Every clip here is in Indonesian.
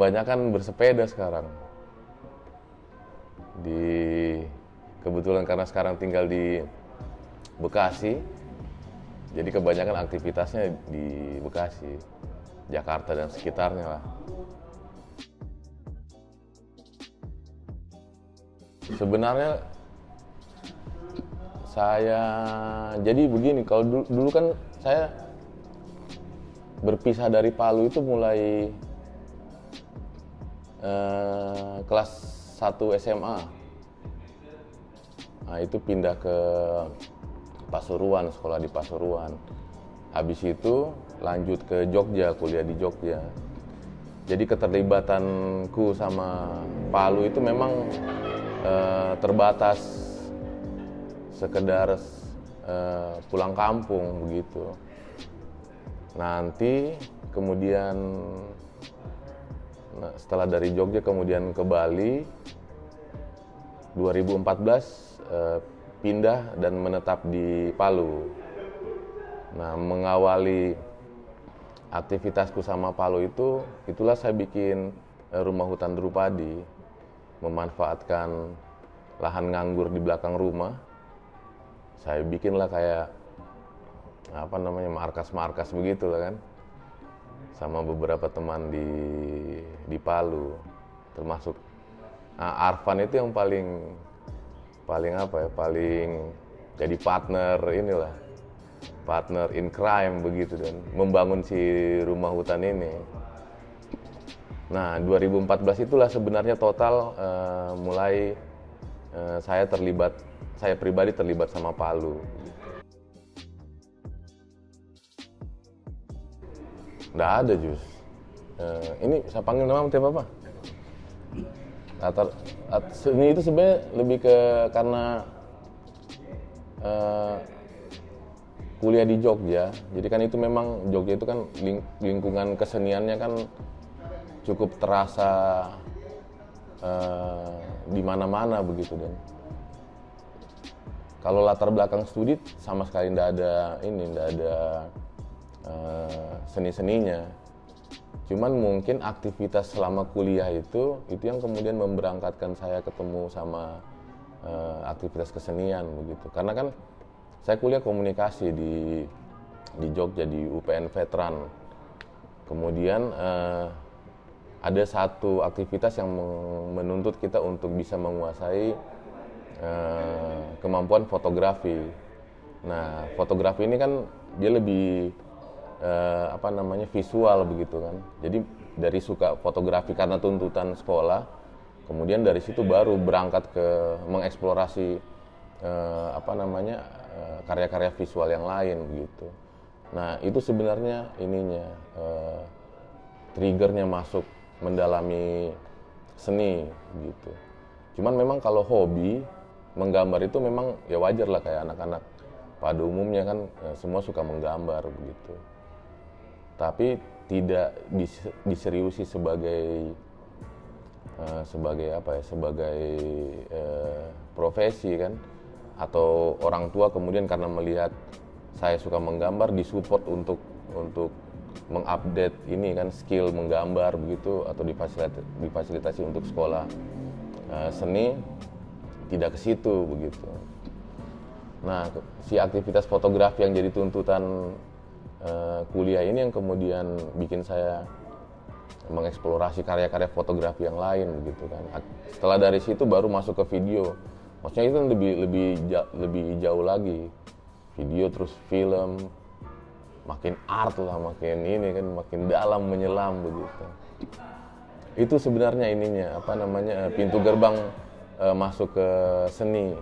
kebanyakan bersepeda sekarang. Kebetulan karena sekarang tinggal di Bekasi, jadi kebanyakan aktivitasnya di Bekasi, Jakarta dan sekitarnya lah. Sebenarnya saya jadi begini, kalau dulu kan saya berpisah dari Palu itu mulai kelas 1 SMA. Nah, itu pindah ke Pasuruan, sekolah di Pasuruan. Habis itu lanjut ke Jogja, kuliah di Jogja. Jadi keterlibatanku sama Palu itu memang terbatas sekedar pulang kampung begitu. Nanti kemudian setelah dari Jogja kemudian ke Bali 2014 pindah dan menetap di Palu. Nah, mengawali aktivitasku sama Palu itulah saya bikin rumah hutan Drupadi, memanfaatkan lahan nganggur di belakang rumah. Saya bikinlah kayak markas-markas begitu lah kan, sama beberapa teman di Palu, termasuk Arfan itu yang paling jadi partner in crime begitu, dan membangun si rumah hutan ini. Nah, 2014 itulah sebenarnya total mulai saya pribadi terlibat sama Palu. Nggak ada Jus. Ini saya panggil nama tiap apa? Seni itu sebenarnya lebih ke karena kuliah di Jogja. Jadi kan itu memang Jogja itu kan lingkungan keseniannya kan cukup terasa di mana-mana begitu, dan kalau latar belakang studi sama sekali nggak ada seni-seninya. Cuman mungkin aktivitas selama kuliah itu yang kemudian memberangkatkan saya ketemu sama aktivitas kesenian begitu. Karena kan saya kuliah komunikasi di Jogja di UPN Veteran. Kemudian ada satu aktivitas yang menuntut kita untuk bisa menguasai kemampuan fotografi. Nah, fotografi ini kan dia lebih visual begitu kan. Jadi dari suka fotografi karena tuntutan sekolah, kemudian dari situ baru berangkat ke mengeksplorasi karya-karya visual yang lain begitu. Nah, itu sebenarnya triggernya masuk mendalami seni gitu. Cuman memang kalau hobi menggambar itu memang ya wajar lah, kayak anak-anak pada umumnya kan semua suka menggambar begitu. Tapi tidak diseriusi sebagai profesi kan, atau orang tua kemudian karena melihat saya suka menggambar disupport untuk mengupdate ini kan skill menggambar begitu, atau difasilitasi untuk sekolah seni, tidak ke situ begitu. Nah, si aktivitas fotografi yang jadi tuntutan kuliah ini yang kemudian bikin saya mengeksplorasi karya-karya fotografi yang lain begitu kan. Setelah dari situ baru masuk ke video. Maksudnya itu lebih jauh lagi. Video terus film, makin art lah, makin dalam menyelam begitu. Itu sebenarnya pintu gerbang masuk ke seni.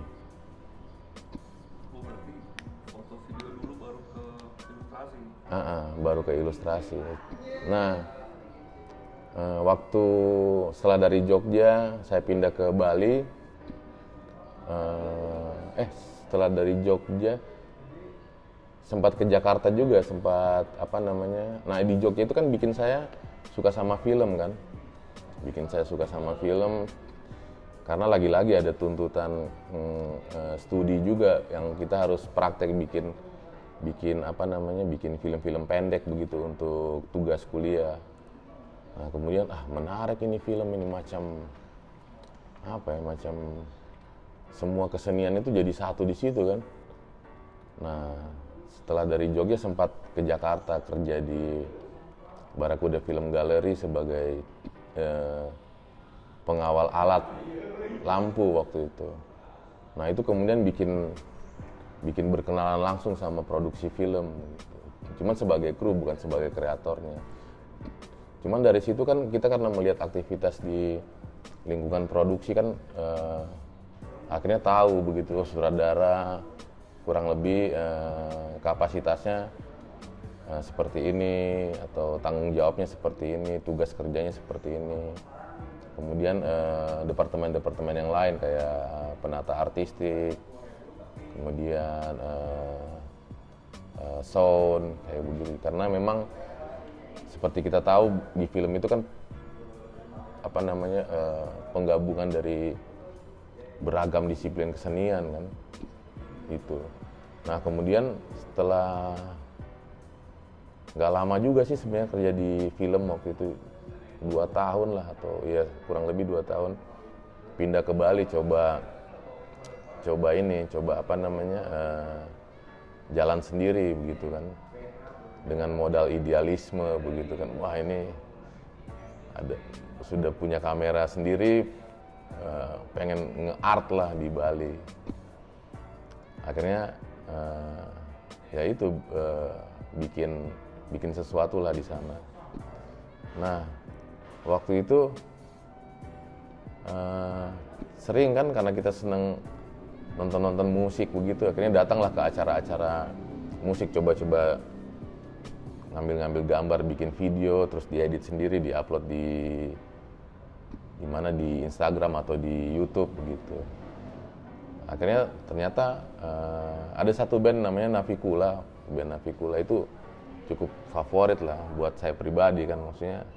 Baru ke ilustrasi. Nah, waktu setelah dari Jogja saya pindah ke Bali. Setelah dari Jogja sempat ke Jakarta juga, Nah, di Jogja itu kan bikin saya suka sama film kan. Karena lagi-lagi ada tuntutan studi juga yang kita harus praktek bikin film-film pendek begitu untuk tugas kuliah. Nah kemudian menarik ini film ini, macam apa ya, macam semua kesenian itu jadi satu di situ kan. Nah setelah dari Jogja sempat ke Jakarta kerja di Barakuda Film Gallery sebagai pengawal alat lampu waktu itu. Nah itu kemudian bikin berkenalan langsung sama produksi film gitu. Cuman sebagai kru, bukan sebagai kreatornya. Cuman dari situ kan kita karena melihat aktivitas di lingkungan produksi kan akhirnya tahu begitu sutradara kurang lebih kapasitasnya seperti ini, atau tanggung jawabnya seperti ini, tugas kerjanya seperti ini. Kemudian departemen-departemen yang lain kayak penata artistik, kemudian sound kayak begitu. Karena memang seperti kita tahu di film itu kan penggabungan dari beragam disiplin kesenian kan itu. Nah kemudian setelah nggak lama juga sih sebenarnya kerja di film waktu itu, 2 tahun lah, atau ya kurang lebih 2 tahun, pindah ke Bali coba jalan sendiri begitu kan, dengan modal idealisme begitu kan. Wah ini sudah punya kamera sendiri, pengen nge-art lah di Bali. Akhirnya ya itu bikin sesuatu lah di sana. Nah waktu itu sering kan karena kita seneng nonton musik begitu, akhirnya datanglah ke acara-acara musik, coba-coba ngambil gambar, bikin video, terus diedit sendiri, diupload di Instagram atau di YouTube begitu. Akhirnya ternyata ada satu band namanya Navikula. Band Navikula itu cukup favorit lah buat saya pribadi kan, maksudnya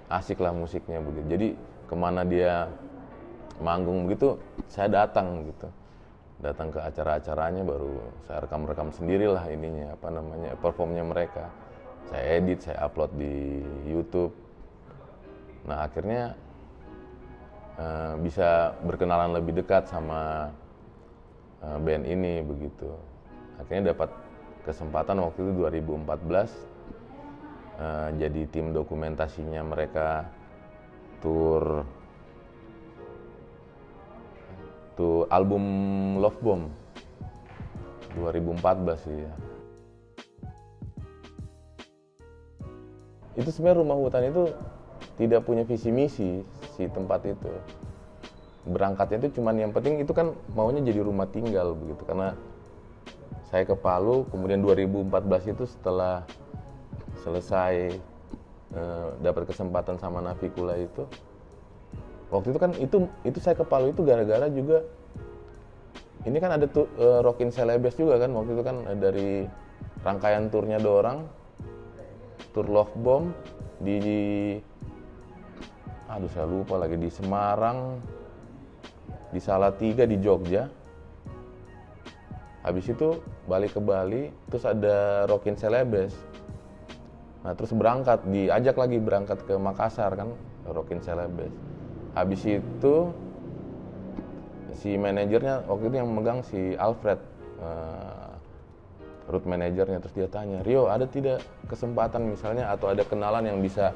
asik lah musiknya begitu. Jadi kemana dia manggung begitu, saya datang ke acara-acaranya, baru saya rekam sendiri lah performnya mereka. Saya edit, saya upload di YouTube. Nah akhirnya bisa berkenalan lebih dekat sama band ini begitu. Akhirnya dapat kesempatan waktu itu 2014 jadi tim dokumentasinya mereka, tur album Love Bomb 2014 sih ya. Itu sebenarnya Rumah Hutan itu tidak punya visi misi si tempat itu. Berangkatnya itu cuman yang penting itu kan maunya jadi rumah tinggal begitu. Karena saya ke Palu, kemudian 2014 itu setelah selesai dapat kesempatan sama Navikula itu, waktu itu kan itu saya ke Palu itu gara-gara juga ini kan ada tuh Rockin Celebes juga kan, waktu itu kan dari rangkaian turnya Dorang, tur Love Bomb saya lupa lagi, di Semarang, di Salatiga, di Jogja. Habis itu balik ke Bali, terus ada Rockin Celebes. Nah terus diajak lagi berangkat ke Makassar kan, Rockin Celebes. Habis itu si manajernya waktu itu yang memegang si Alfred, root manajernya, terus dia tanya, Rio ada tidak kesempatan misalnya atau ada kenalan yang bisa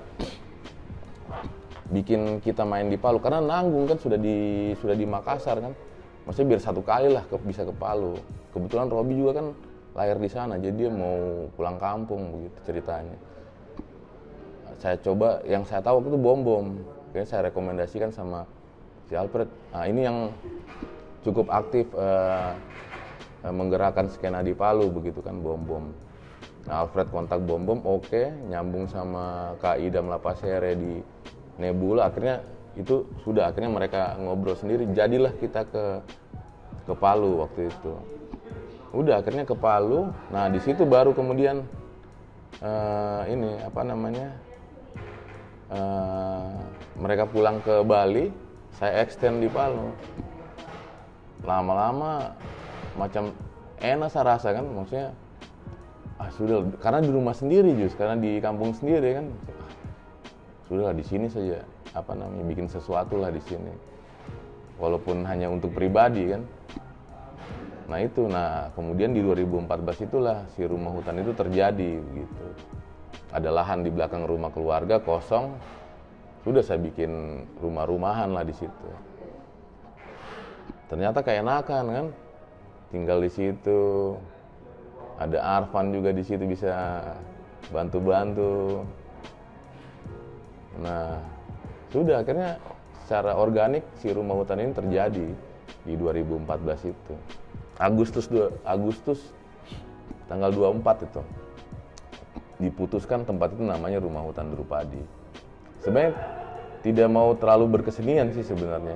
bikin kita main di Palu, karena nanggung kan sudah di Makassar kan, maksudnya biar satu kali lah bisa ke Palu. Kebetulan Robi juga kan lahir di sana, jadi dia mau pulang kampung begitu ceritanya. Saya coba, yang saya tahu waktu itu Bom, kayaknya saya rekomendasikan sama si Alfred. Nah ini yang cukup aktif menggerakkan skena di Palu begitu kan, Bom. Nah Alfred kontak Bom, oke, nyambung sama Kak Idam Lapasere di Nebula, akhirnya mereka ngobrol sendiri, jadilah kita ke Palu waktu itu. Udah akhirnya ke Palu. Nah di situ baru kemudian mereka pulang ke Bali, saya extend di Palu. Lama-lama macam enak saya rasa kan, maksudnya sudah, karena di rumah sendiri karena di kampung sendiri kan, sudahlah di sini saja bikin sesuatu lah di sini, walaupun hanya untuk pribadi kan. Nah kemudian di 2014 itulah si rumah hutan itu terjadi gitu. Ada lahan di belakang rumah keluarga kosong, sudah saya bikin rumah-rumahan lah di situ. Ternyata keenakan kan, tinggal di situ. Ada Arfan juga di situ bisa bantu-bantu. Nah, sudah akhirnya secara organik si rumah hutan ini terjadi di 2014 itu. Agustus tanggal 24 itu diputuskan tempat itu namanya Rumah Hutan Drupadi. Sebenarnya tidak mau terlalu berkesenian sih sebenarnya.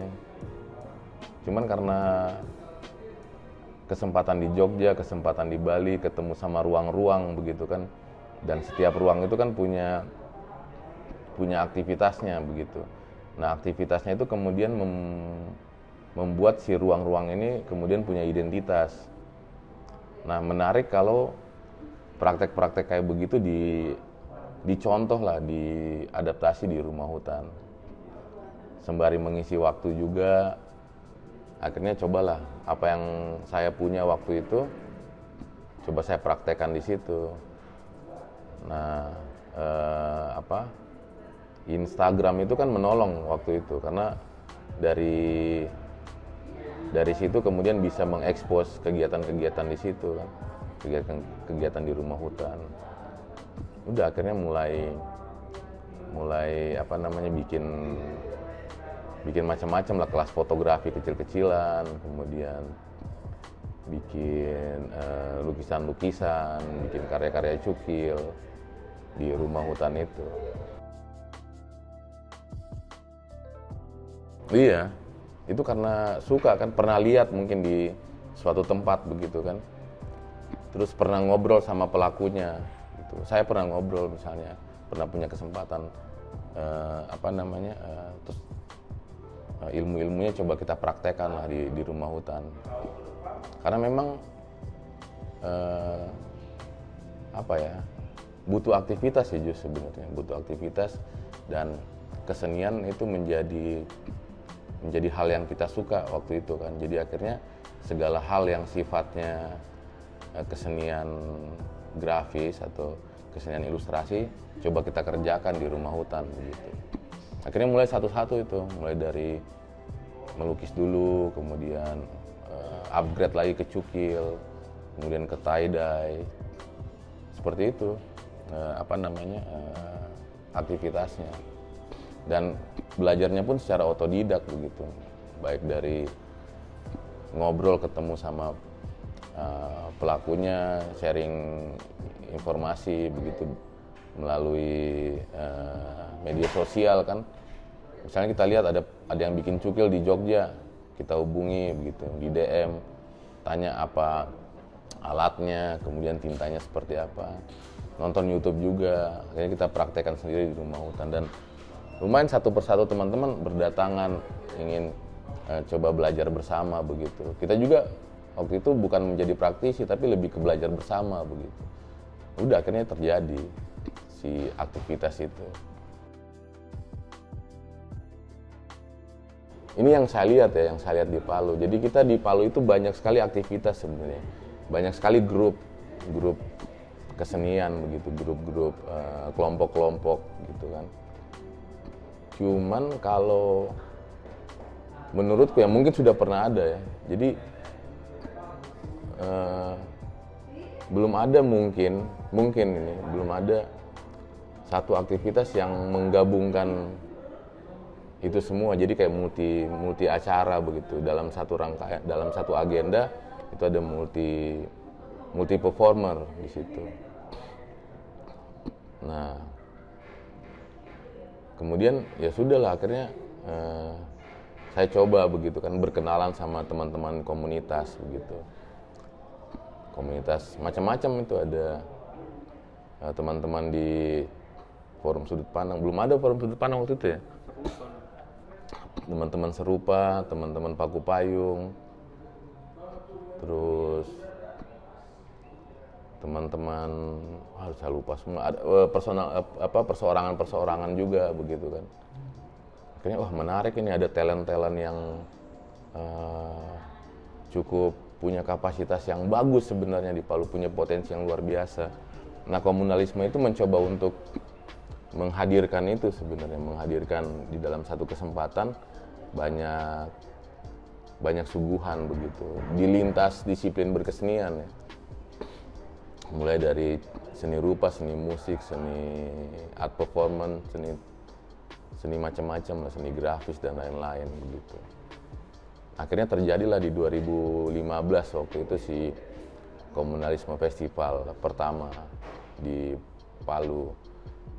Cuman karena kesempatan di Jogja, kesempatan di Bali, ketemu sama ruang-ruang begitu kan. Dan setiap ruang itu kan punya aktivitasnya begitu. Nah, aktivitasnya itu kemudian membuat si ruang-ruang ini kemudian punya identitas. Nah, menarik kalau praktek-praktek kayak begitu dicontoh lah, diadaptasi di rumah hutan. Sembari mengisi waktu juga, akhirnya cobalah apa yang saya punya waktu itu, coba saya praktekkan di situ. Nah, Instagram itu kan menolong waktu itu, karena dari situ kemudian bisa mengekspos kegiatan-kegiatan di situ kan, kegiatan di rumah hutan. Udah akhirnya mulai bikin macam-macam lah, kelas fotografi kecil-kecilan, kemudian bikin lukisan-lukisan, bikin karya-karya cukil di rumah hutan itu. Iya, itu karena suka kan, pernah lihat mungkin di suatu tempat begitu kan, terus pernah ngobrol sama pelakunya gitu. Saya pernah ngobrol misalnya, pernah punya kesempatan terus ilmu-ilmunya coba kita praktekkan lah di rumah hutan, karena memang butuh aktivitas ya justru sebenarnya, butuh aktivitas, dan kesenian itu menjadi hal yang kita suka waktu itu kan. Jadi akhirnya segala hal yang sifatnya kesenian grafis atau kesenian ilustrasi coba kita kerjakan di rumah hutan begitu. Akhirnya mulai satu-satu itu, mulai dari melukis dulu, kemudian upgrade lagi ke cukil, kemudian ke tie-dye, seperti itu aktivitasnya. Dan belajarnya pun secara otodidak begitu, baik dari ngobrol, ketemu sama pelakunya, sharing informasi begitu melalui media sosial kan. Misalnya kita lihat ada yang bikin cukil di Jogja, kita hubungi begitu di DM, tanya apa alatnya, kemudian tintanya seperti apa. Nonton YouTube juga, akhirnya kita praktekkan sendiri di rumah hutan, dan lumayan satu persatu teman-teman berdatangan ingin coba belajar bersama begitu. Kita juga waktu itu bukan menjadi praktisi tapi lebih ke belajar bersama begitu. Udah akhirnya terjadi si aktivitas itu. Ini yang saya lihat di Palu. Jadi kita di Palu itu banyak sekali aktivitas sebenarnya. Banyak sekali grup kesenian begitu, grup-grup kelompok-kelompok gitu kan. Cuman kalau menurutku ya mungkin sudah pernah ada ya. Jadi belum ada mungkin ini belum ada satu aktivitas yang menggabungkan itu semua. Jadi kayak multi acara begitu, dalam satu rangkaian, dalam satu agenda itu ada multi performer di situ. Nah, kemudian ya sudahlah akhirnya saya coba begitu kan, berkenalan sama teman-teman komunitas begitu. Komunitas macam-macam itu ada teman-teman di Forum Sudut Pandang. Belum ada Forum Sudut Pandang waktu itu ya. Teman-teman Serupa, teman-teman Paku Payung, terus teman-teman, saya lupa semua, ada perseorangan juga begitu kan. Akhirnya menarik ini, ada talent-talent yang cukup punya kapasitas yang bagus sebenarnya di Palu, punya potensi yang luar biasa. Nah, komunalisme itu mencoba untuk menghadirkan itu sebenarnya, menghadirkan di dalam satu kesempatan banyak suguhan begitu di lintas disiplin berkesenian ya. Mulai dari seni rupa, seni musik, seni art performance, seni macam-macam lah, seni grafis dan lain-lain begitu. Akhirnya terjadilah di 2015 waktu itu si Komunalisme Festival pertama di Palu.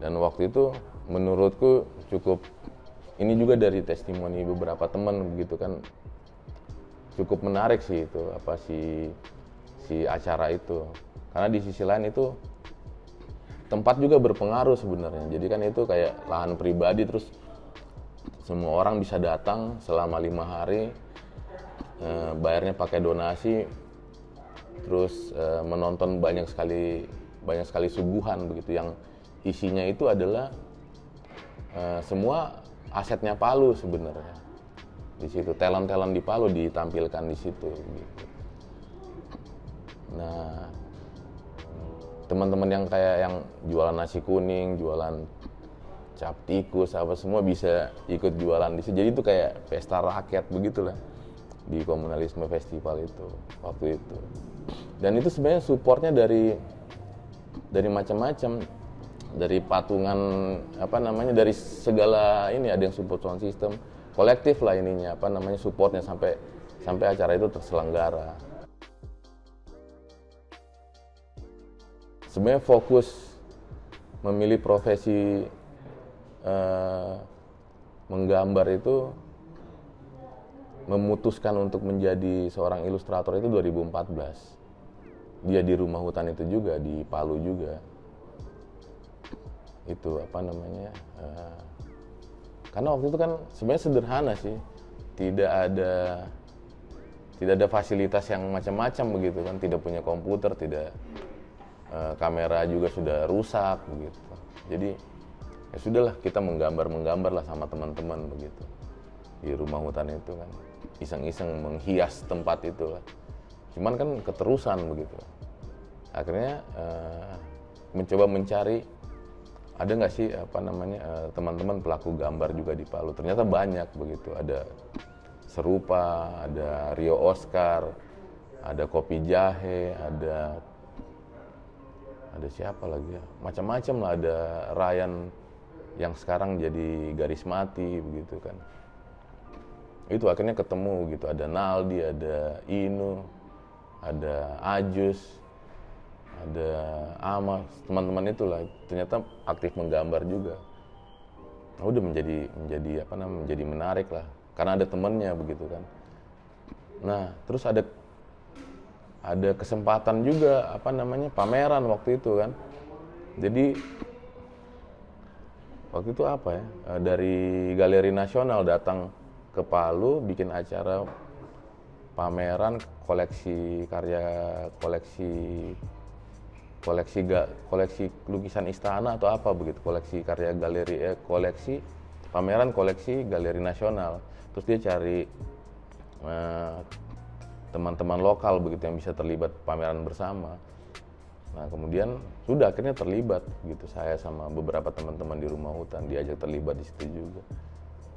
Dan waktu itu menurutku cukup, ini juga dari testimoni beberapa teman begitu kan, cukup menarik sih itu si acara itu. Karena di sisi lain itu tempat juga berpengaruh sebenarnya. Jadi kan itu kayak lahan pribadi, terus semua orang bisa datang selama 5 hari, bayarnya pakai donasi, terus menonton banyak sekali suguhan begitu yang isinya itu adalah semua asetnya Palu sebenarnya. Di situ talent-talent di Palu ditampilkan di situ gitu. Nah, teman-teman yang kayak yang jualan nasi kuning, jualan cap tikus apa semua bisa ikut jualan di situ. Jadi itu kayak pesta rakyat begitulah di Komunalisme Festival itu waktu itu. Dan itu sebenarnya supportnya dari macam-macam, dari patungan dari segala ini, ada yang support sound system, kolektif lah ininya supportnya sampai acara itu terselenggara. Sebenarnya fokus memilih profesi menggambar itu, memutuskan untuk menjadi seorang ilustrator itu 2014. Dia di rumah hutan itu juga, di Palu juga. Itu karena waktu itu kan sebenarnya sederhana sih, tidak ada fasilitas yang macam-macam begitu kan, tidak punya komputer, tidak kamera juga sudah rusak begitu. Jadi ya sudahlah, kita menggambar lah sama teman-teman begitu di rumah hutan itu kan, iseng-iseng menghias tempat itu lah. Cuman kan keterusan begitu. Akhirnya mencoba mencari ada nggak sih teman-teman pelaku gambar juga di Palu. Ternyata banyak begitu. Ada Serupa, ada Rio Oscar, ada Kopi Jahe, ada siapa lagi ya, macam-macam lah, ada Ryan yang sekarang jadi Garis Mati begitu kan. Itu akhirnya ketemu gitu, ada Naldi, ada Inu, ada Ajus, ada Ama, teman-teman itulah ternyata aktif menggambar juga. Nah, udah menjadi menarik lah karena ada temennya begitu kan. Nah, terus ada kesempatan juga pameran waktu itu kan. Jadi waktu itu dari Galeri Nasional datang ke Palu bikin acara pameran koleksi lukisan istana atau apa begitu, koleksi karya galeri koleksi Galeri Nasional. Terus dia cari teman-teman lokal begitu yang bisa terlibat pameran bersama. Nah, kemudian sudah akhirnya terlibat gitu, saya sama beberapa teman-teman di rumah hutan diajak terlibat di situ juga.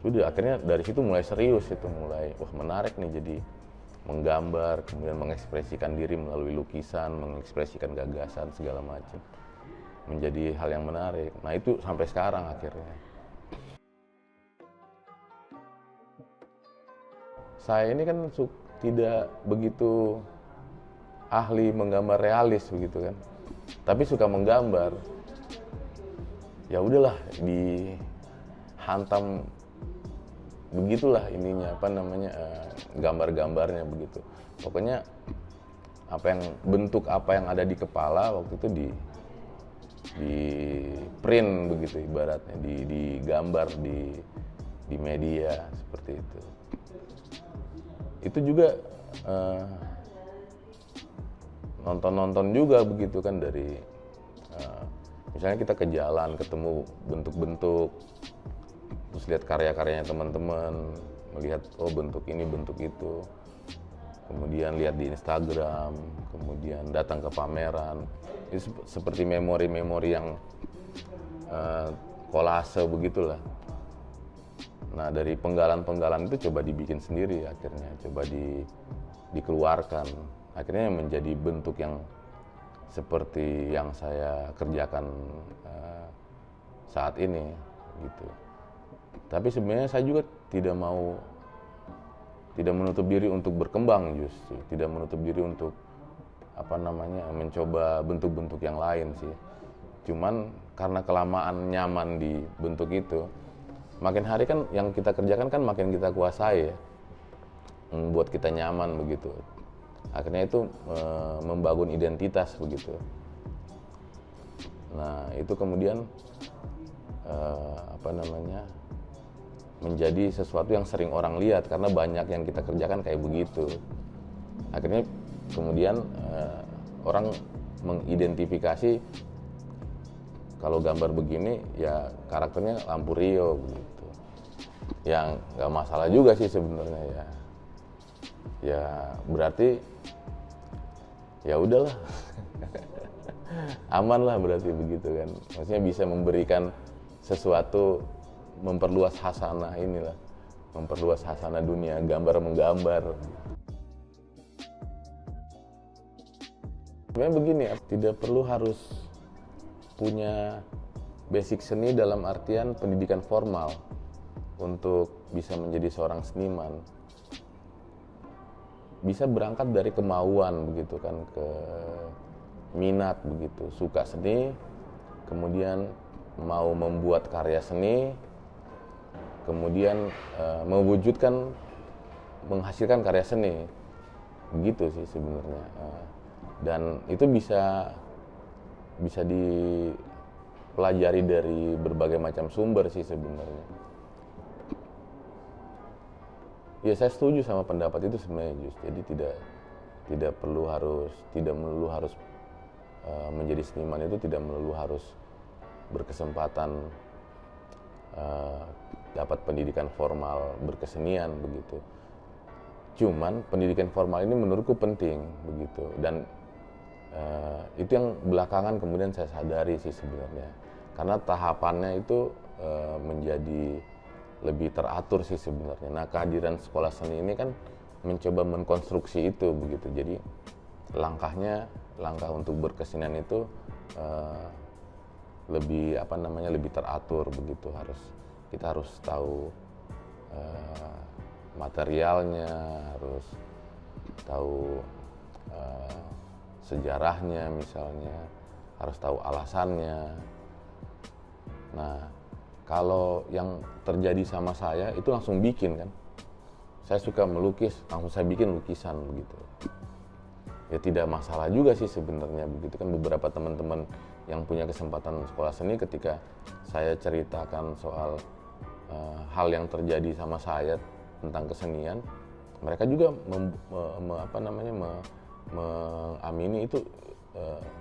Sudah akhirnya dari situ mulai serius, itu mulai menarik nih, jadi menggambar, kemudian mengekspresikan diri melalui lukisan, mengekspresikan gagasan segala macam, menjadi hal yang menarik. Nah, itu sampai sekarang akhirnya. Saya ini kan tidak begitu ahli menggambar realis begitu kan, tapi suka menggambar. Ya udahlah, dihantam begitulah ininya gambar-gambarnya begitu. Pokoknya bentuk apa yang ada di kepala waktu itu di print begitu ibaratnya, digambar di media seperti itu. Itu juga nonton juga begitu kan, dari misalnya kita ke jalan ketemu bentuk-bentuk, terus lihat karya-karyanya teman-teman, melihat oh bentuk ini bentuk itu, kemudian lihat di Instagram, kemudian datang ke pameran. Itu seperti memori-memori yang kolase begitulah. Nah, dari penggalan-penggalan itu coba dibikin sendiri akhirnya, coba dikeluarkan. Akhirnya menjadi bentuk yang seperti yang saya kerjakan saat ini gitu. Tapi sebenarnya saya juga tidak menutup diri untuk berkembang, justru tidak menutup diri untuk mencoba bentuk-bentuk yang lain sih. Cuman karena kelamaan nyaman di bentuk itu, makin hari kan yang kita kerjakan kan makin kita kuasai ya, membuat kita nyaman begitu. Akhirnya itu membangun identitas begitu. Nah itu kemudian menjadi sesuatu yang sering orang lihat karena banyak yang kita kerjakan kayak begitu. Akhirnya kemudian orang mengidentifikasi kalau gambar begini ya karakternya lampu Rio begitu. Yang nggak masalah juga sih sebenarnya ya. Ya berarti ya udahlah. Aman lah berarti begitu kan. Maksudnya bisa memberikan sesuatu, memperluas hasanah inilah, memperluas hasanah dunia gambar menggambar. Sebenarnya begini ya, tidak perlu harus punya basic seni dalam artian pendidikan formal untuk bisa menjadi seorang seniman. Bisa berangkat dari kemauan begitu kan, ke minat begitu, suka seni, kemudian mau membuat karya seni, kemudian mewujudkan, menghasilkan karya seni, begitu sih sebenarnya. Dan itu bisa dipelajari dari berbagai macam sumber sih sebenarnya. Ya saya setuju sama pendapat itu sebenarnya, Jus. Jadi tidak melulu harus menjadi seniman itu tidak melulu harus berkesempatan dapat pendidikan formal berkesenian begitu. Cuman pendidikan formal ini menurutku penting begitu, dan itu yang belakangan kemudian saya sadari sih sebenarnya, karena tahapannya itu menjadi lebih teratur sih sebenarnya. Nah, kehadiran sekolah seni ini kan mencoba mengkonstruksi itu begitu. Jadi langkah untuk berkesenian itu lebih lebih teratur begitu. Kita harus tahu materialnya, harus tahu sejarahnya misalnya, harus tahu alasannya. Nah, kalau yang terjadi sama saya itu langsung bikin kan. Saya suka melukis, langsung saya bikin lukisan begitu. Ya tidak masalah juga sih sebenarnya begitu kan. Beberapa teman-teman yang punya kesempatan sekolah seni, ketika saya ceritakan soal hal yang terjadi sama saya tentang kesenian, mereka juga mengamini itu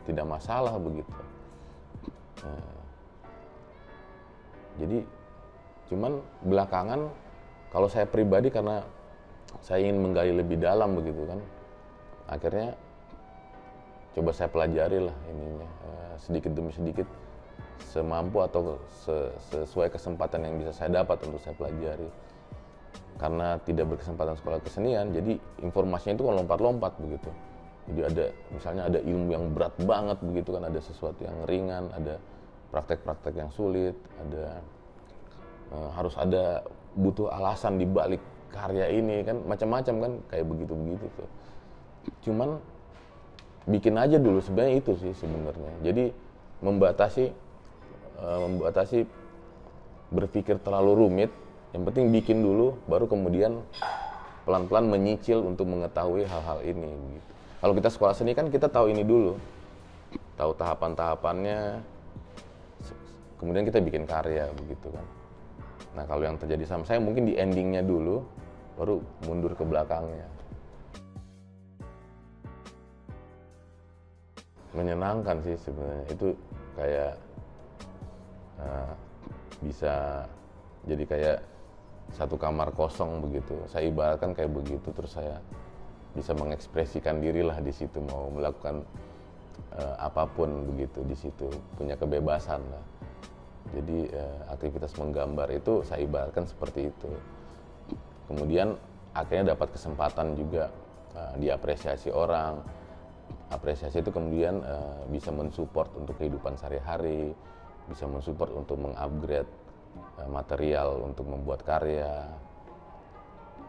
tidak masalah begitu. Jadi cuman belakangan kalau saya pribadi, karena saya ingin menggali lebih dalam begitu kan, akhirnya coba saya pelajari lah ininya sedikit demi sedikit, semampu atau sesuai kesempatan yang bisa saya dapat untuk saya pelajari. Karena tidak berkesempatan sekolah kesenian, jadi informasinya itu lompat-lompat begitu. Jadi misalnya ada ilmu yang berat banget begitu kan, ada sesuatu yang ringan, ada praktek-praktek yang sulit, harus ada butuh alasan di balik karya ini kan, macam-macam kan, kayak begitu-begitu tuh. Cuman bikin aja dulu, sebenarnya itu sih sebenarnya. Jadi membatasi berpikir terlalu rumit, yang penting bikin dulu, baru kemudian pelan-pelan menyicil untuk mengetahui hal-hal ini gitu. Kalau kita sekolah seni kan kita tahu ini dulu, tahu tahapan-tahapannya, kemudian kita bikin karya begitu kan. Nah kalau yang terjadi sama saya mungkin di endingnya dulu, baru mundur ke belakangnya. Menyenangkan sih sebenarnya, itu kayak bisa jadi kayak satu kamar kosong begitu. Saya ibaratkan kayak begitu, terus saya bisa mengekspresikan diri lah di situ, mau melakukan apapun begitu di situ, punya kebebasan lah. Jadi aktivitas menggambar itu saya ibaratkan seperti itu. Kemudian akhirnya dapat kesempatan juga diapresiasi orang. Apresiasi itu kemudian bisa mensupport untuk kehidupan sehari-hari, bisa mensupport untuk mengupgrade material untuk membuat karya,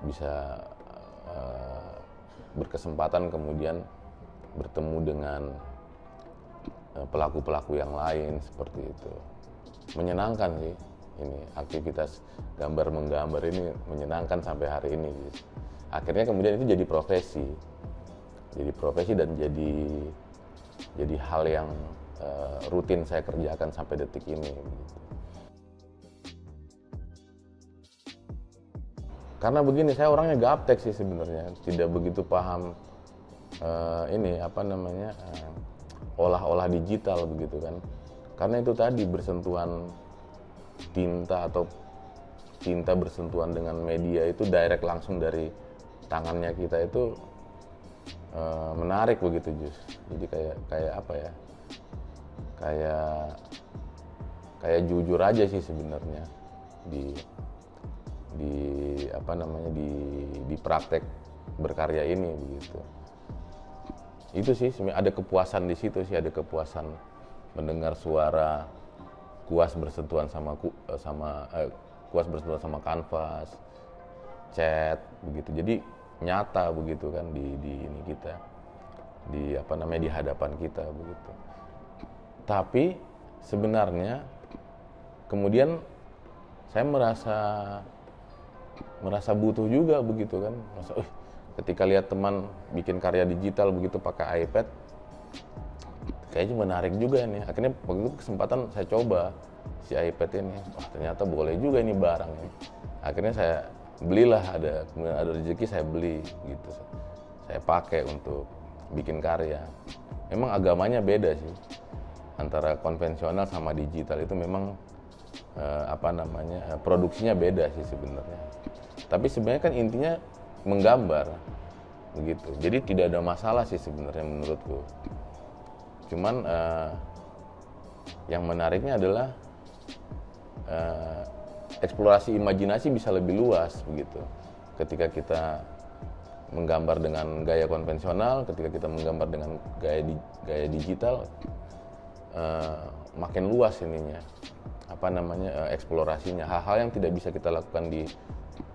bisa berkesempatan kemudian bertemu dengan pelaku-pelaku yang lain seperti itu. Menyenangkan sih ini, aktivitas menggambar ini menyenangkan sampai hari ini. Akhirnya kemudian itu jadi profesi dan jadi hal yang rutin saya kerjakan sampai detik ini. Karena begini, saya orangnya gaptek sih sebenarnya, tidak begitu paham olah-olah digital begitu kan. Karena itu tadi bersentuhan tinta bersentuhan dengan media itu direct langsung dari tangannya kita itu menarik begitu Jus. Jadi kayak apa ya? Kayak jujur aja sih sebenarnya di praktek berkarya ini begitu. Itu sih sebenarnya ada kepuasan di situ sih, ada kepuasan mendengar suara kuas bersentuhan sama kanvas, cat begitu. Jadi nyata begitu kan di ini kita, di hadapan kita begitu. Tapi sebenarnya kemudian saya merasa butuh juga begitu kan, ketika lihat teman bikin karya digital begitu pakai iPad, kayaknya menarik juga nih. Akhirnya waktu itu kesempatan saya coba si iPad ini, ternyata boleh juga ini barang ini. Akhirnya saya belilah, kemudian ada rezeki saya beli gitu, saya pakai untuk bikin karya. Memang agamanya beda sih antara konvensional sama digital, itu memang produksinya beda sih sebenarnya. Tapi sebenarnya kan intinya menggambar begitu. Jadi tidak ada masalah sih sebenarnya menurutku. Cuman yang menariknya adalah eksplorasi imajinasi bisa lebih luas begitu. Ketika kita menggambar dengan gaya konvensional, ketika kita menggambar dengan gaya digital, makin luas ininya, eksplorasinya. Hal-hal yang tidak bisa kita lakukan di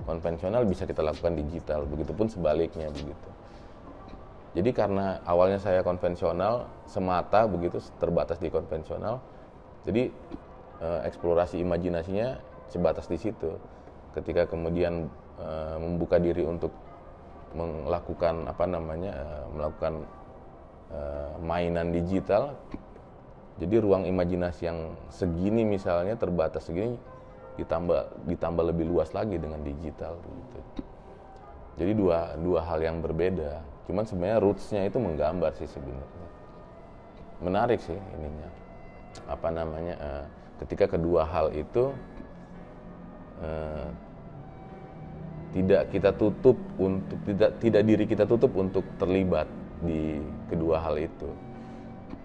konvensional bisa kita lakukan digital, begitupun sebaliknya begitu. Jadi karena awalnya saya konvensional semata begitu, terbatas di konvensional, jadi eksplorasi imajinasinya sebatas di situ. Ketika kemudian membuka diri untuk melakukan melakukan mainan digital, jadi ruang imajinasi yang segini misalnya terbatas segini ditambah lebih luas lagi dengan digital gitu. Jadi dua hal yang berbeda. Cuman sebenarnya roots-nya itu menggambar sih sebenarnya. Menarik sih ininya. Ketika kedua hal itu tidak diri kita tutup untuk terlibat di kedua hal itu.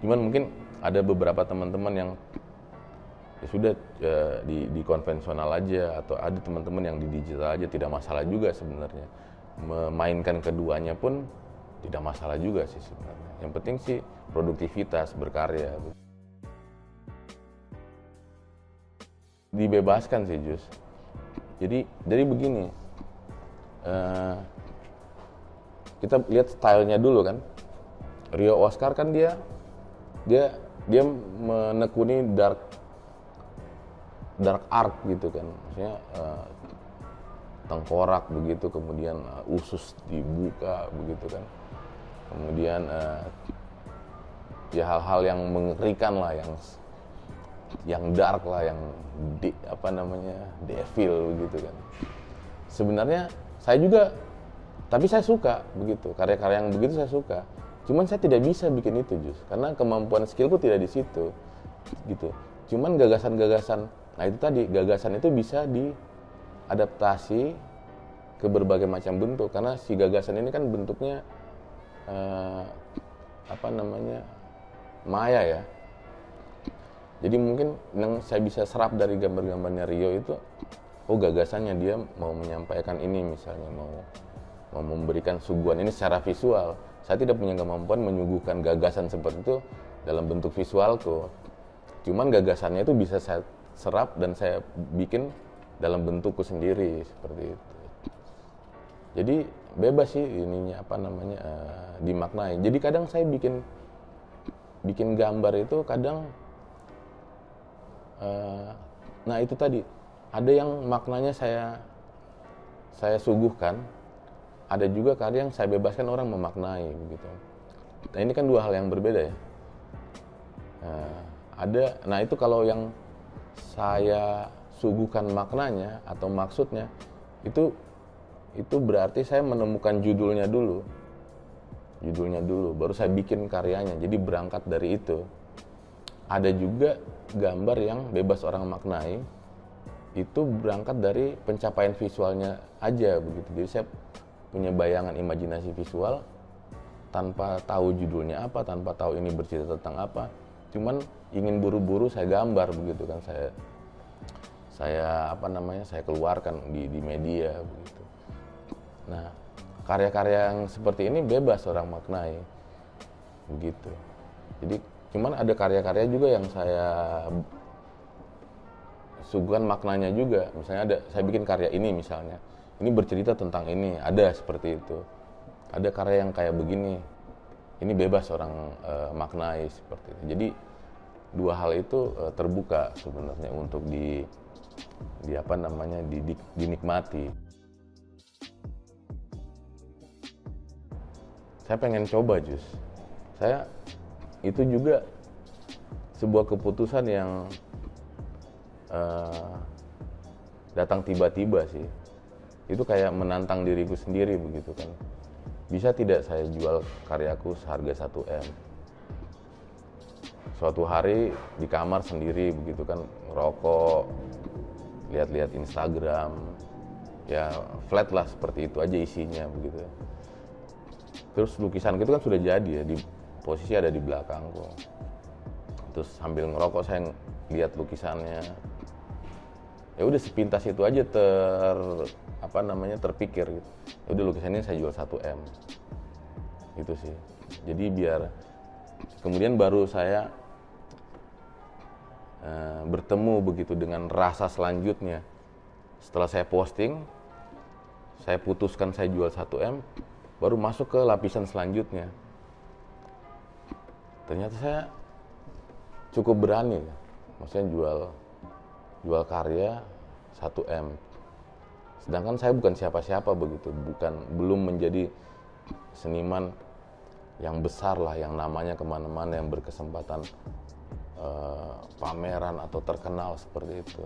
Cuman mungkin ada beberapa teman-teman yang ya sudah di konvensional aja, atau ada teman-teman yang di digital aja, tidak masalah juga sebenarnya. Memainkan keduanya pun tidak masalah juga sih sebenarnya. Yang penting sih produktivitas berkarya. Dibebaskan sih Jus. Jadi begini, kita lihat stylenya dulu kan. Rio Oscar kan dia menekuni dark art gitu kan, maksudnya tengkorak begitu, kemudian usus dibuka begitu kan, kemudian ya hal-hal yang mengerikan lah, yang dark lah, yang devil begitu kan. Sebenarnya saya juga, tapi saya suka begitu, karya-karya yang begitu saya suka. Cuman saya tidak bisa bikin itu karena kemampuan skillku tidak di situ gitu. Cuman gagasan-gagasan, nah itu tadi, gagasan itu bisa diadaptasi ke berbagai macam bentuk, karena si gagasan ini kan bentuknya maya ya. Jadi mungkin yang saya bisa serap dari gambar-gambarnya Rio itu, oh gagasannya dia mau menyampaikan ini, misalnya mau memberikan suguhan ini secara visual. Saya tidak punya kemampuan menyuguhkan gagasan seperti itu dalam bentuk visualku. Cuman gagasannya itu bisa saya serap dan saya bikin dalam bentukku sendiri seperti itu. Jadi bebas sih ininya dimaknai. Jadi kadang saya bikin gambar itu kadang nah itu tadi, ada yang maknanya saya suguhkan, ada juga karya yang saya bebaskan orang memaknai begitu. Nah ini kan dua hal yang berbeda ya. Nah itu kalau yang saya suguhkan maknanya atau maksudnya, itu berarti saya menemukan judulnya dulu, baru saya bikin karyanya. Jadi berangkat dari itu. Ada juga gambar yang bebas orang maknai, itu berangkat dari pencapaian visualnya aja begitu. Jadi saya punya bayangan imajinasi visual tanpa tahu judulnya apa, tanpa tahu ini bercerita tentang apa. Cuman ingin buru-buru saya gambar begitu kan, saya keluarkan di media begitu. Nah, karya-karya yang seperti ini bebas orang maknai begitu. Jadi cuman ada karya-karya juga yang saya suguhkan maknanya juga. Misalnya saya bikin karya ini misalnya, ini bercerita tentang ini, ada seperti itu. Ada karya yang kayak begini, ini bebas orang maknai seperti itu. Jadi dua hal itu terbuka sebenarnya untuk dinikmati. Saya pengen coba saya itu juga sebuah keputusan yang datang tiba-tiba sih. Itu kayak menantang diriku sendiri begitu kan. Bisa tidak saya jual karyaku seharga 1 M? Suatu hari di kamar sendiri begitu kan, ngerokok, lihat-lihat Instagram, ya flat lah seperti itu aja isinya begitu. Terus lukisan itu kan sudah jadi ya, di posisi ada di belakangku. Terus sambil ngerokok saya lihat lukisannya. Ya udah sepintas itu aja terpikir gitu. Ya udah lukisan ini saya jual 1 M. Gitu sih. Jadi biar kemudian baru saya bertemu begitu dengan rasa selanjutnya. Setelah saya posting, saya putuskan saya jual 1 M, baru masuk ke lapisan selanjutnya. Ternyata saya cukup berani, maksudnya jual karya 1 M. Sedangkan saya bukan siapa-siapa begitu, belum menjadi seniman yang besar lah, yang namanya kemana-mana, yang berkesempatan pameran atau terkenal seperti itu.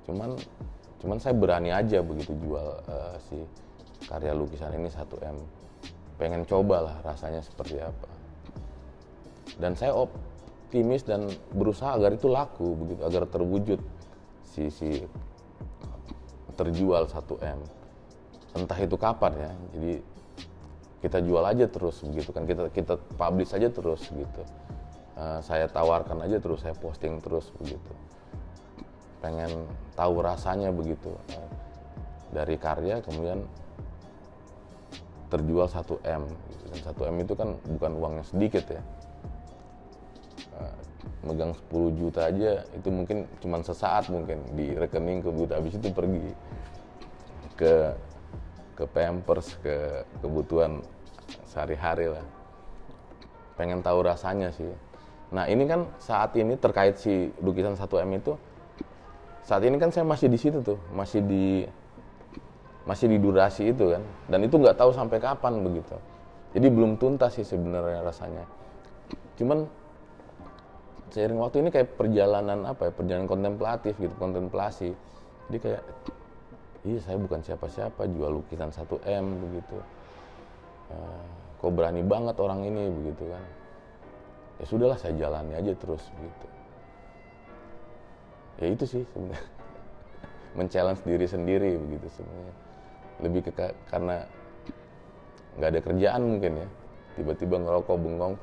Cuman saya berani aja begitu jual si karya lukisan ini 1 M. Pengen cobalah rasanya seperti apa. Dan saya optimis dan berusaha agar itu laku begitu, agar terwujud si terjual 1 M. Entah itu kapan ya. Jadi kita jual aja terus begitu kan, kita publish aja terus gitu. Saya tawarkan aja terus, saya posting terus begitu. Pengen tahu rasanya begitu. Dari karya kemudian terjual 1 M. Dan 1 M itu kan bukan uangnya sedikit ya. Megang 10 juta aja itu mungkin cuma sesaat mungkin di rekening buat habis itu pergi ke Pampers, ke kebutuhan sehari-hari lah. Pengen tahu rasanya sih. Nah ini kan saat ini terkait si lukisan 1 M itu, saat ini kan saya masih di situ tuh, masih di durasi itu kan, dan itu nggak tahu sampai kapan begitu. Jadi belum tuntas sih sebenarnya rasanya. Cuman seiring waktu ini kayak perjalanan kontemplatif gitu, kontemplasi. Jadi kayak, iya saya bukan siapa-siapa, jual lukisan 1 M begitu. kok berani banget orang ini begitu kan. Ya sudahlah, saya jalani aja terus begitu. Ya itu sih sebenarnya. Men-challenge diri sendiri begitu sebenarnya. Lebih karena nggak ada kerjaan mungkin ya. Tiba-tiba ngerokok bengong,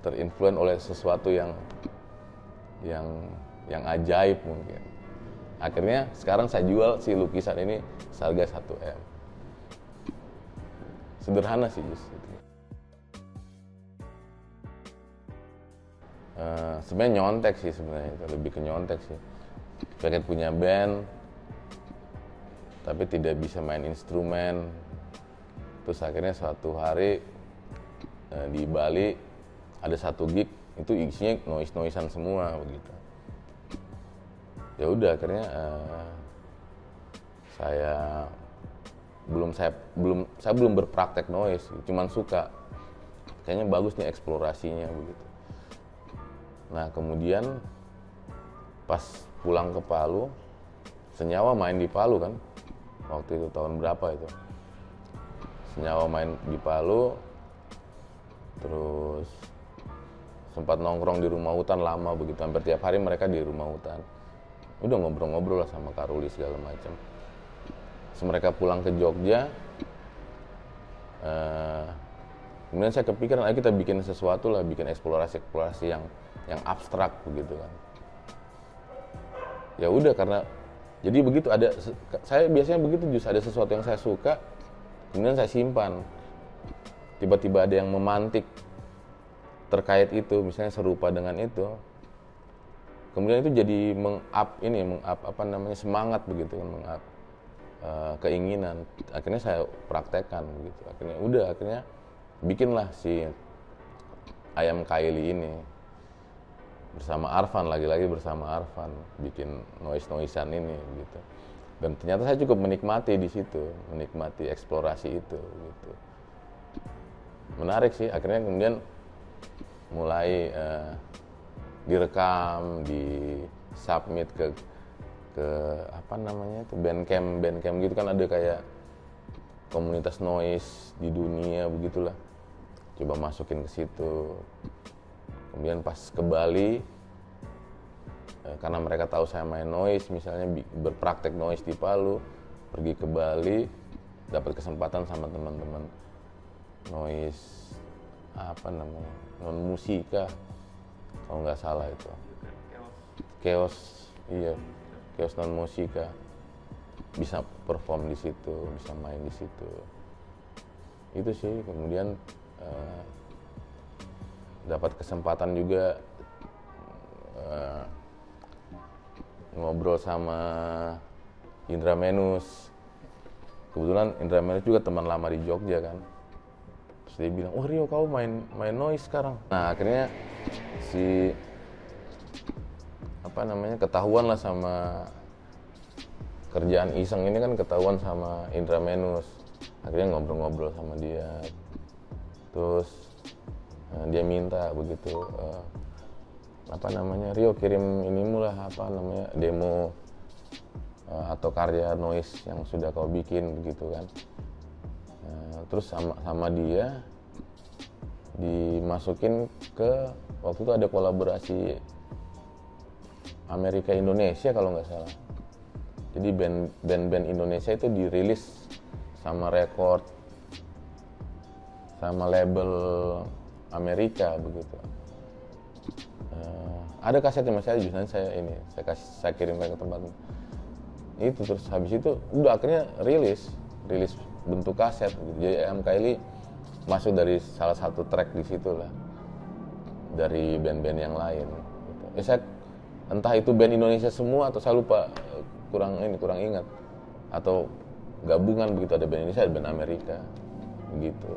terinfluen oleh sesuatu yang ajaib mungkin. Akhirnya sekarang saya jual si lukisan ini seharga 1 M. Sederhana sih justru. Sebenarnya nyontek sih sebenarnya, itu lebih ke nyontek sih. Pengen punya band tapi tidak bisa main instrumen. Terus akhirnya suatu hari di Bali ada satu gig, itu isinya noisan semua begitu. Ya udah akhirnya saya belum berpraktek noise, cuman suka. Kayaknya bagus nih eksplorasinya begitu. Nah kemudian pas pulang ke Palu, senyawa main di Palu kan, waktu itu tahun berapa itu, senyawa main di Palu, terus sempat nongkrong di rumah hutan lama begitu, hampir tiap hari mereka di rumah hutan. Udah ngobrol-ngobrol lah sama Karuli segala macam. Mereka pulang ke Jogja, kemudian saya kepikiran, ayo kita bikin sesuatu lah, bikin eksplorasi yang abstrak begitu kan. Ya udah, karena jadi begitu, saya biasanya begitu, justru ada sesuatu yang saya suka, kemudian saya simpan. Tiba-tiba ada yang memantik terkait itu, misalnya serupa dengan itu, kemudian itu jadi meng-up semangat begitu kan, meng-up keinginan. Akhirnya saya praktekkan begitu. Akhirnya bikinlah si Ayam Kaili ini bersama Arfan, lagi-lagi bersama Arfan bikin noisan ini gitu. Dan ternyata saya cukup menikmati di situ, menikmati eksplorasi itu gitu. Menarik sih. Akhirnya kemudian mulai direkam, di submit ke Bandcamp gitu kan, ada kayak komunitas noise di dunia begitulah. Coba masukin ke situ. Kemudian pas ke Bali, karena mereka tahu saya main noise, misalnya berpraktek noise di Palu, pergi ke Bali, dapat kesempatan sama teman-teman noise non musika kalau nggak salah itu, chaos, iya, chaos non musika, bisa perform di situ, bisa main di situ. Itu sih. Kemudian dapat kesempatan juga ngobrol sama Indra Menus. Kebetulan Indra Menus juga teman lama di Jogja kan. Terus dia bilang, "Oh Rio, kau main noise sekarang." Nah akhirnya ketahuan lah sama kerjaan iseng ini kan, ketahuan sama Indra Menus. Akhirnya ngobrol-ngobrol sama dia. Terus dia minta begitu, Rio kirim inimu lah, demo atau karya noise yang sudah kau bikin begitu kan. Terus sama dia dimasukin ke, waktu itu ada kolaborasi Amerika Indonesia kalau nggak salah. Jadi band-band Indonesia itu dirilis sama record, sama label Amerika begitu. Ada kasetnya masih ada, justru saya kirimkan ke tempat itu. Terus habis itu udah akhirnya rilis bentuk kaset gitu. Jadi Ayam Kaili masuk dari salah satu track di situ lah, dari band-band yang lain gitu. Saya entah itu band Indonesia semua atau saya lupa, kurang ingat, atau gabungan begitu, ada band Indonesia, ada band Amerika begitu,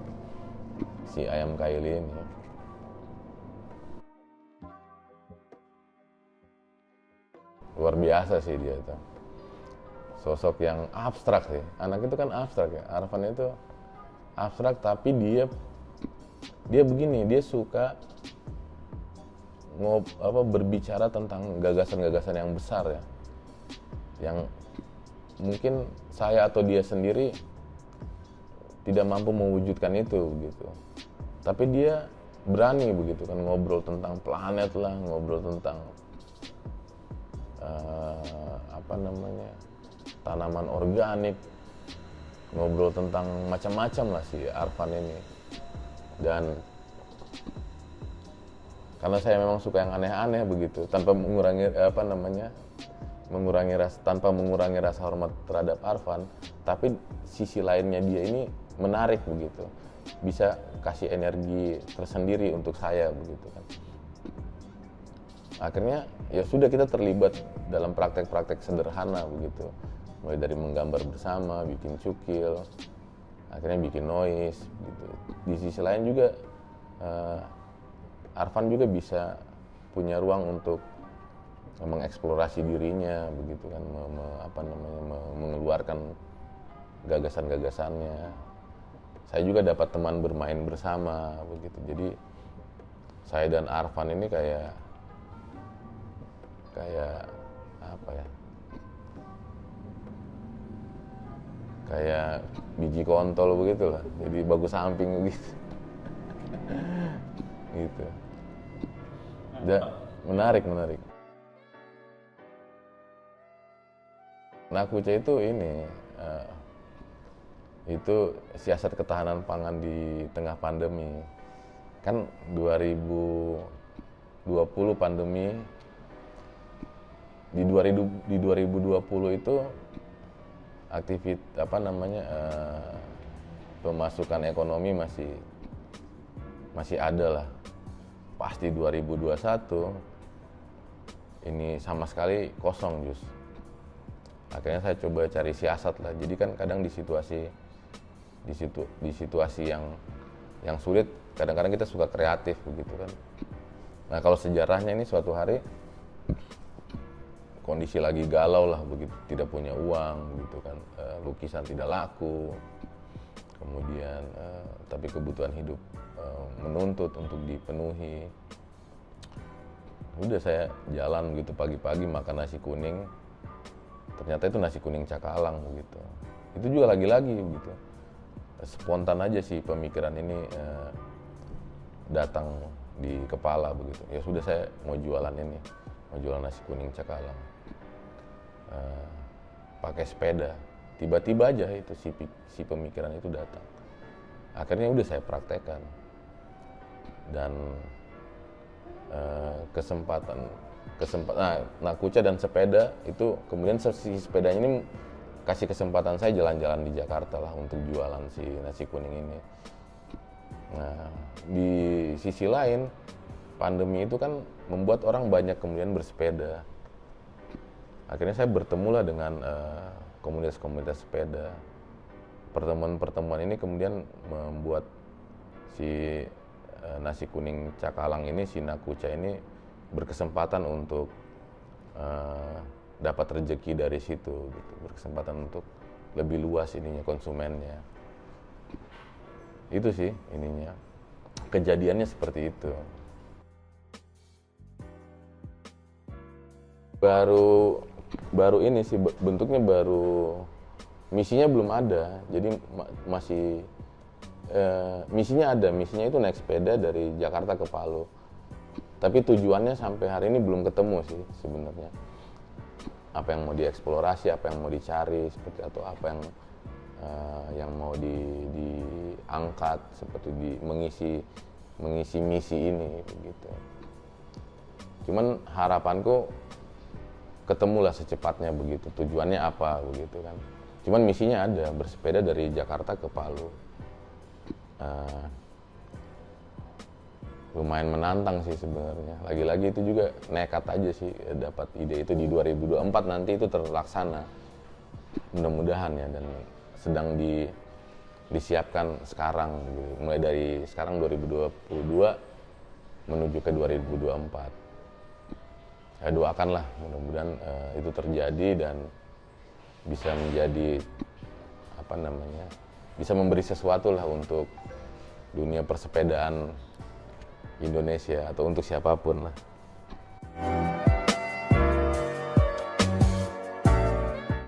si Ayam Kaili ini. Luar biasa sih dia itu, sosok yang abstrak sih. Anak itu kan abstrak ya, Arfan itu abstrak, tapi dia begini, dia suka berbicara tentang gagasan-gagasan yang besar ya, mungkin saya atau dia sendiri tidak mampu mewujudkan itu gitu. Tapi dia berani begitu kan, ngobrol tentang planet lah, ngobrol tentang tanaman organik, ngobrol tentang macam-macam lah si Arfan ini. Dan karena saya memang suka yang aneh-aneh begitu, tanpa mengurangi rasa hormat terhadap Arfan, tapi sisi lainnya dia ini menarik begitu, bisa kasih energi tersendiri untuk saya begitu kan. Akhirnya ya sudah, kita terlibat dalam praktek-praktek sederhana begitu, mulai dari menggambar bersama, bikin cukil, akhirnya bikin noise gitu. Di sisi lain juga Arfan juga bisa punya ruang untuk mengeksplorasi dirinya begitu kan, mengeluarkan gagasan-gagasannya. Saya juga dapat teman bermain bersama begitu. Jadi saya dan Arfan ini kayak apa ya? Kayak biji kontol begitu lah. Jadi bagus samping begitu. Gitu. Menarik. Nakuca itu ini itu siasat ketahanan pangan di tengah pandemi. Kan 2020 pandemi, di 2020 itu pemasukan ekonomi masih ada lah. Pasti 2021 ini sama sekali kosong justru. Akhirnya saya coba cari siasat lah. Jadi kan kadang di situasi yang sulit, kadang-kadang kita suka kreatif begitu kan. Nah, kalau sejarahnya ini suatu hari kondisi lagi galau lah begitu, tidak punya uang gitu kan, lukisan tidak laku, kemudian tapi kebutuhan hidup menuntut untuk dipenuhi. Udah saya jalan gitu pagi-pagi makan nasi kuning, ternyata itu nasi kuning cakalang begitu. Itu juga lagi-lagi begitu, spontan aja sih pemikiran ini datang di kepala begitu. Ya sudah, saya mau jualan nasi kuning cakalang pakai sepeda. Tiba-tiba aja itu si pemikiran itu datang. Akhirnya udah saya praktekkan, dan Nakuca dan sepeda itu kemudian si sepedanya ini kasih kesempatan saya jalan-jalan di Jakarta lah untuk jualan si nasi kuning ini. Nah, di sisi lain pandemi itu kan membuat orang banyak kemudian bersepeda. Akhirnya saya bertemulah dengan komunitas-komunitas sepeda. Pertemuan-pertemuan ini kemudian membuat si nasi kuning cakalang ini, si Nakuca ini berkesempatan untuk dapat rezeki dari situ gitu. Berkesempatan untuk lebih luas ininya konsumennya. Itu sih ininya. Kejadiannya seperti itu. Baru ini sih bentuknya, baru misinya belum ada. Jadi masih misinya itu naik sepeda dari Jakarta ke Palu. Tapi tujuannya sampai hari ini belum ketemu sih sebenarnya. Apa yang mau dieksplorasi, apa yang mau dicari, seperti atau apa yang mau diangkat, seperti mengisi misi ini begitu. Cuman harapanku ketemulah secepatnya begitu, tujuannya apa begitu kan. Cuman misinya ada, bersepeda dari Jakarta ke Palu. Lumayan menantang sih sebenarnya. Lagi-lagi itu juga nekat aja sih, dapat ide itu di 2024 nanti itu terlaksana. Mudah-mudahan ya, dan sedang disiapkan sekarang, mulai dari sekarang 2022 menuju ke 2024. Saya doakanlah mudah-mudahan itu terjadi dan bisa menjadi bisa memberi sesuatu lah untuk dunia persepedaan Indonesia atau untuk siapapun lah.